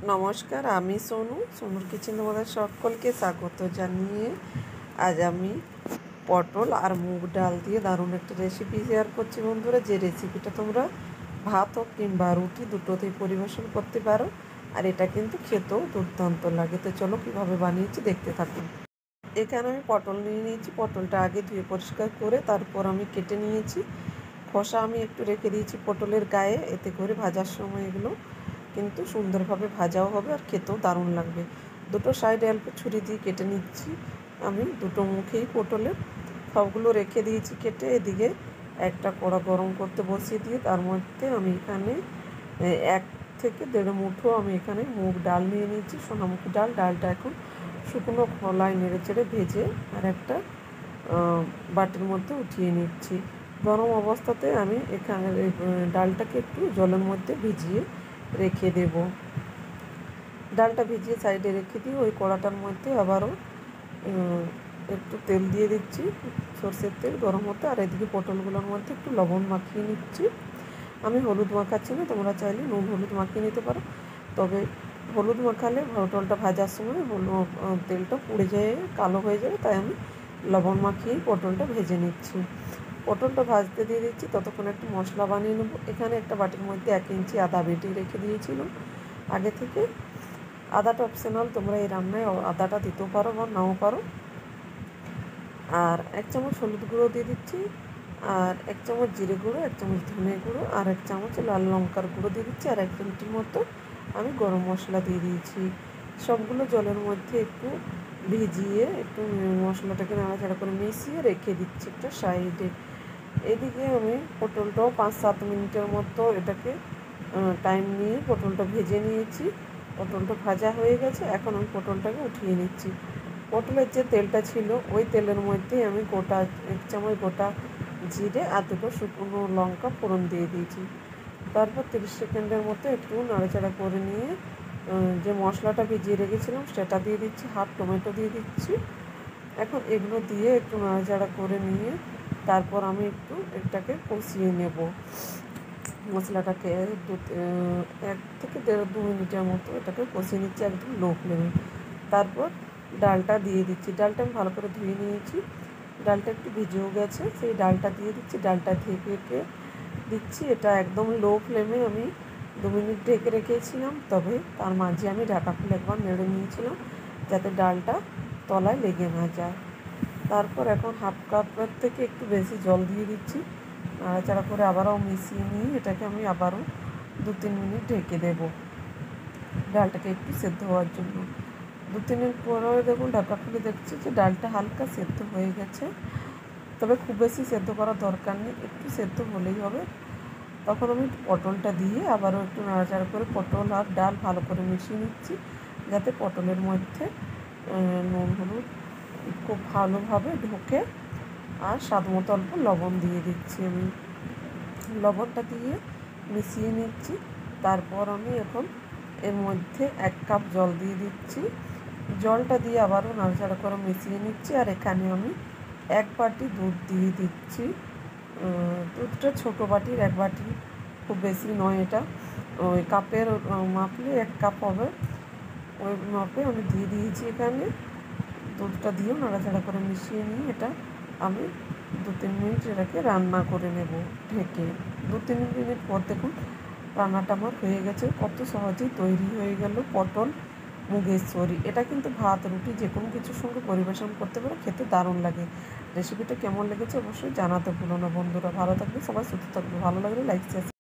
নমস্কার, আমি সোনুর কিচেন তোমাদের সকলকে স্বাগত জানিয়ে আজ আমি পটল আর মুগ ডাল দিয়ে দারুণ একটা রেসিপি শেয়ার করছি বন্ধুরা। যে রেসিপিটা তোমরা ভাত হোক কিংবা রুটি দুটোতেই পরিবেশন করতে পারো, আর এটা কিন্তু খেতেও দুর্দান্ত লাগে। তো চলো কীভাবে বানিয়েছি দেখতে থাকুন। এখানে আমি পটল নিয়ে নিয়েছি। পটলটা আগে ধুয়ে পরিষ্কার করে তারপর আমি কেটে নিয়েছি। খোসা আমি একটু রেখে দিয়েছি পটলের গায়ে, এতে করে ভাজার সময় এগুলো কিন্তু সুন্দরভাবে ভাজাও হবে আর খেতেও দারুণ লাগবে। দুটো সাইডে অল্প ছুরি দিয়ে কেটে নিচ্ছি আমি দুটো মুখেই পটলের। সবগুলো রেখে দিয়েছি কেটে। এদিকে একটা কড়া গরম করতে বসিয়ে দিয়ে তার মধ্যে আমি এখানে 1 থেকে 1.5 মুঠো আমি এখানে মুগ ডাল নিয়ে নিয়েছি, সোনামুখী ডাল। ডালটা এখন শুকনো খোলায় নেড়ে চেড়ে ভেজে আর একটা বাটির মধ্যে উঠিয়ে নিচ্ছি। গরম অবস্থাতে আমি এখানে ডালটাকে একটু জলের মধ্যে ভিজিয়ে রেখে দেব। ডালটা ভিজিয়ে সাইডে রেখে দিয়ে ওই কড়াটার মধ্যে আবারও একটু তেল দিয়ে দিচ্ছি, সরষের তেল গরম হতে। আর এদিকে পটলগুলোর মধ্যে একটু লবণ মাখিয়ে নিচ্ছি। আমি হলুদ মাখাচ্ছি না, তোমরা চাইলে নুন হলুদ মাখিয়ে নিতে পারো। তবে হলুদ মাখালে পটলটা ভাজার সময় তেলটা পুড়ে যেয়ে কালো হয়ে যাবে, তাই আমি লবণ মাখিয়েই পটলটা ভেজে নিচ্ছি। পটলটা ভাজতে দিয়ে দিচ্ছি, ততক্ষণ একটু মশলা বানিয়ে নেবো। এখানে একটা বাটির মধ্যে 1 ইঞ্চি আদা বেটে রেখে দিয়েছিলাম আগে থেকে। আদাটা অপশনাল, তোমরা এই রান্নায় আদাটা দিতেও পারো বা নাও পারো। আর 1 চামচ হলুদ গুঁড়ো দিয়ে দিচ্ছি, আর 1 চামচ জিরে গুঁড়ো, 1 চামচ ধনে গুঁড়ো, আর 1 চামচ লাল লঙ্কার গুঁড়ো দিয়ে দিচ্ছি, আর 1 চিমটির মতো আমি গরম মশলা দিয়ে দিয়েছি। সবগুলো জলের মধ্যে একটু ভিজিয়ে একটু মশলাটাকে নাড়াচাড়া করে মিশিয়ে রেখে দিচ্ছি একটা সাইডে। এদিকে আমি পটলটাও 5-7 মিনিটের মতো এটাকে টাইম নিয়ে পটলটা ভেজে নিয়েছি। পটলটা ভাজা হয়ে গেছে, এখন আমি পটলটাকে উঠিয়ে নিচ্ছি। পটলের যে তেলটা ছিল ওই তেলের মধ্যেই আমি 1 চামচ গোটা জিরে আর 2টো শুকনো লঙ্কা ফোড়ন দিয়ে দিয়েছি। তারপর 30 সেকেন্ডের মতো একটু নাড়াচাড়া করে নিয়ে যে মশলাটা ভিজিয়ে রেখেছিলাম সেটা দিয়ে দিচ্ছি, হাফ টমেটো দিয়ে দিচ্ছি। এখন এগুলো দিয়ে একটু নাড়াচাড়া করে নিয়ে তারপর আমি একটু এটাকে কষিয়ে নেব। মশলাটাকে 1 থেকে 1.5-2 মিনিটের মতো এটাকে কষিয়ে নিচ্ছি একদম লো ফ্লেমে। তারপর ডালটা দিয়ে দিচ্ছি। ডালটা আমি ভালো করে ধুয়ে নিয়েছি, ডালটা একটু ভিজেও গেছে। সেই ডালটা দিয়ে দিচ্ছি, ডালটা ঢেকে দিচ্ছি। এটা একদম লো ফ্লেমে আমি 2 মিনিট ঢেকে রেখেছিলাম, তবে তার মাঝে আমি ঢাকা খুলে একবার নেড়ে নিয়েছিলাম যাতে ডালটা তলায় লেগে না যায়। তারপর এখন হাফ কাপের থেকে একটু বেশি জল দিয়ে দিচ্ছি, নাড়াচাড়া করে আবারও মিশিয়ে নিয়ে এটাকে আমি আবারও 2-3 মিনিট ঢেকে দেবো ডালটাকে একটু সেদ্ধ হওয়ার জন্য। 2-3 মিনিট পরে দেখুন ঢাকা খুলে দেখছি যে ডালটা হালকা সেদ্ধ হয়ে গেছে। তবে খুব বেশি সেদ্ধ করার দরকার নেই, একটু সেদ্ধ হলেই হবে। তখন আমি পটলটা দিয়ে আবারও একটু নাড়াচাড়া করে পটল আর ডাল ভালো করে মিশিয়ে নিচ্ছি, যাতে পটলের মধ্যে নুন হলুদ খুব ভালোভাবে ঢোকে। আর স্বাদ মতো অল্প লবণ দিয়ে দিচ্ছি আমি। লবণটা দিয়ে মিশিয়ে নিচ্ছি। তারপর আমি এখন এর মধ্যে 1 কাপ জল দিয়ে দিচ্ছি। জলটা দিয়ে আবারও নাড়াচাড়া করে মিশিয়ে নিচ্ছি। আর এখানে আমি 1 বাটি দুধ দিয়ে দিচ্ছি। দুধটা ছোটো বাটির 1 বাটি, খুব বেশি নয় এটা। ওই কাপের মাপলে 1 কাপ হবে, ওই মাপে আমি দিয়ে দিয়েছি এখানে। দুধটা দিয়েও নাড়াচাড়া করে মিশিয়ে নিয়ে এটা আমি 2-3 মিনিট এটাকে রান্না করে নেব ঢেকে। 2-3 মিনিট পর দেখুন রান্নাটা আমার হয়ে গেছে। কত সহজেই তৈরি হয়ে গেল পটল মুগের সরি। এটা কিন্তু ভাত রুটি যে কোনো কিছুর সঙ্গে পরিবেশন করতে পারে, খেতে দারুণ লাগে। রেসিপিটা কেমন লেগেছে অবশ্যই জানাতে ভুলো না বন্ধুরা। ভালো থাকবে সবাই, সুস্থ থাকবে। ভালো লাগলে লাইক শেয়ার